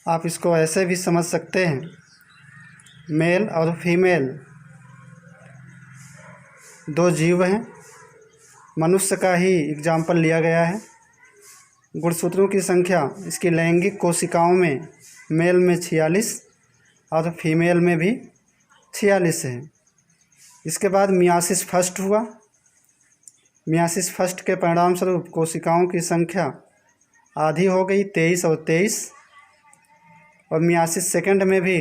आप इसको ऐसे भी समझ सकते हैं, मेल और फीमेल दो जीव हैं। मनुष्य का ही एग्जाम्पल लिया गया है। गुणसूत्रों की संख्या इसकी लैंगिक कोशिकाओं में मेल में 46 और फीमेल में भी 46 है। इसके बाद मियासिस फर्स्ट हुआ। मियासिस फर्स्ट के परिणाम स्वरूप कोशिकाओं की संख्या आधी हो गई, 23 और 23। और मियासिस सेकंड में भी,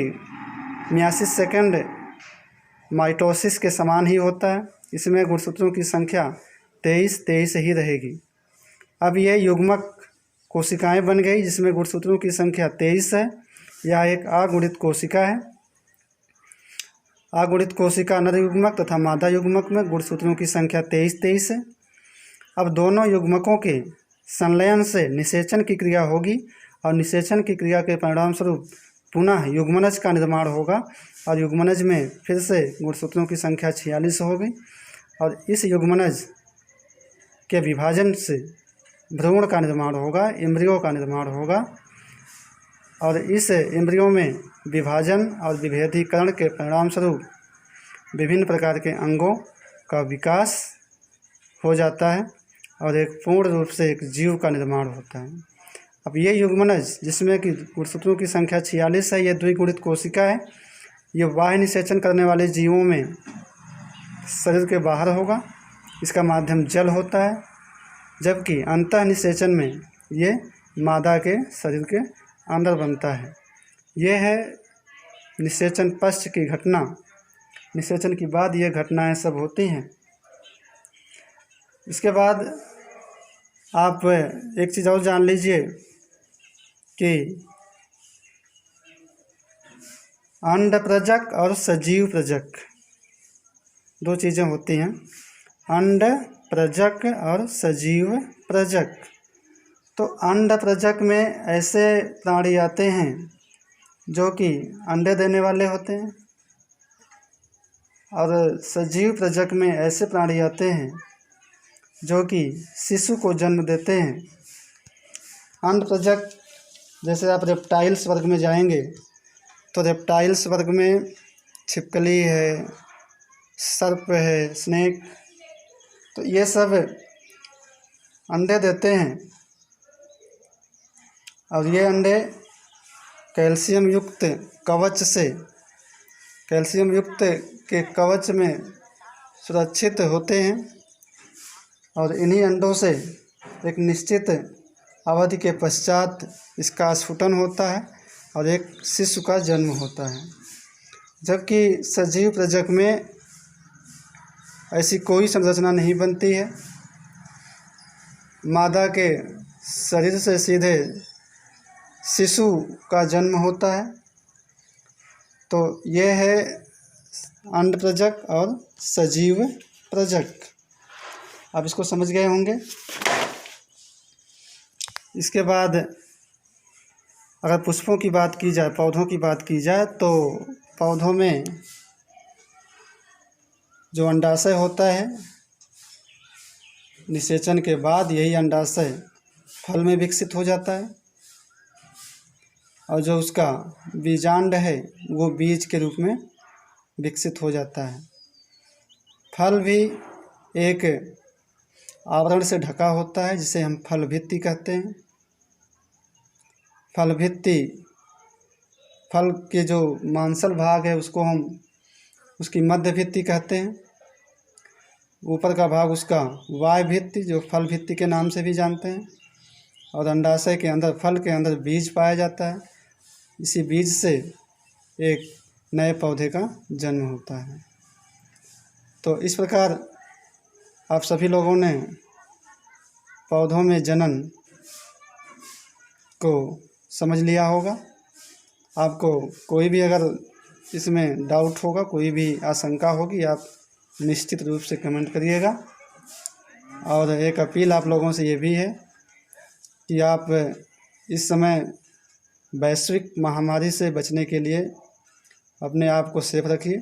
मियासिस सेकंड माइटोसिस के समान ही होता है। इसमें गुणसूत्रों की संख्या 23 ही रहेगी। अब ये युग्मक कोशिकाएं बन गई जिसमें गुणसूत्रों की संख्या 23 है। यह एक अगुणित कोशिका है। अगुणित कोशिका नर युग्मक तथा मादा युग्मक में गुणसूत्रों की संख्या 23 है। अब दोनों युग्मकों के संलयन से निषेचन की क्रिया होगी और निषेचन की क्रिया के परिणाम स्वरूप पुनः युग्मनज का निर्माण होगा और युग्मनज में फिर से गुणसूत्रों की संख्या 46 होगी। और इस युग्मनज के विभाजन से भ्रूण का निर्माण होगा, एम्ब्रियो का निर्माण होगा। और इस एम्ब्रियो में विभाजन और विभेदीकरण के परिणाम स्वरूप विभिन्न प्रकार के अंगों का विकास हो जाता है और एक पूर्ण रूप से एक जीव का निर्माण होता है। अब ये युग्मनज जिसमें कि गुणसूत्रों की संख्या 46 है, ये द्विगुणित कोशिका है। ये बाह्य निषेचन करने वाले जीवों में शरीर के बाहर होगा। इसका माध्यम जल होता है, जबकि अंतः निषेचन में ये मादा के शरीर के अंदर बनता है। यह है निषेचन पश्च की घटना। निषेचन के बाद ये घटनाएं सब होती हैं। इसके बाद आप एक चीज़ और जान लीजिए कि अंड प्रजक और सजीव प्रजक दो चीज़ें होती हैं। अंड प्रजक और सजीव प्रजक। तो अंड प्रजक में ऐसे प्राणी आते हैं जो कि अंडे देने वाले होते हैं और सजीव प्रजक में ऐसे प्राणी आते हैं जो कि शिशु को जन्म देते हैं। अंड प्रजक जैसे आप रेप्टाइल्स वर्ग में जाएंगे तो रेप्टाइल्स वर्ग में छिपकली है, सर्प है, स्नेक, तो ये सब अंडे देते हैं और ये अंडे कैल्शियम युक्त कवच से, कैल्शियम युक्त के कवच में सुरक्षित होते हैं और इन्हीं अंडों से एक निश्चित अवधि के पश्चात इसका स्फुटन होता है और एक शिशु का जन्म होता है। जबकि सजीव प्रजक में ऐसी कोई संरचना नहीं बनती है। मादा के शरीर से सीधे शिशु का जन्म होता है। तो ये है अंड प्रजक और सजीव प्रजक। आप इसको समझ गए होंगे। इसके बाद अगर पुष्पों की बात की जाए, पौधों की बात की जाए, तो पौधों में जो अंडाशय होता है, निषेचन के बाद यही अंडाशय फल में विकसित हो जाता है और जो उसका बीजांड है वो बीज के रूप में विकसित हो जाता है। फल भी एक आवरण से ढका होता है जिसे हम फल भित्ति कहते हैं। फल भित्ति, फल के जो मांसल भाग है उसको हम उसकी मध्य भित्ति कहते हैं। ऊपर का भाग उसका वाय भित्ति, जो फल भित्ति के नाम से भी जानते हैं। और अंडाशय के अंदर, फल के अंदर बीज पाया जाता है। इसी बीज से एक नए पौधे का जन्म होता है। तो इस प्रकार आप सभी लोगों ने पौधों में जनन को समझ लिया होगा। आपको कोई भी अगर इसमें डाउट होगा, कोई भी आशंका होगी, आप निश्चित रूप से कमेंट करिएगा। और एक अपील आप लोगों से ये भी है कि आप इस समय वैश्विक महामारी से बचने के लिए अपने आप को सेफ रखिए।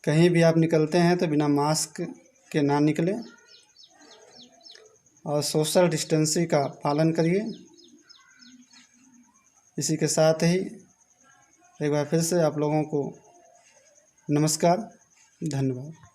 कहीं भी आप निकलते हैं तो बिना मास्क के ना निकलें और सोशल डिस्टेंसिंग का पालन करिए। इसी के साथ ही एक बार फिर से आप लोगों को नमस्कार, धन्यवाद।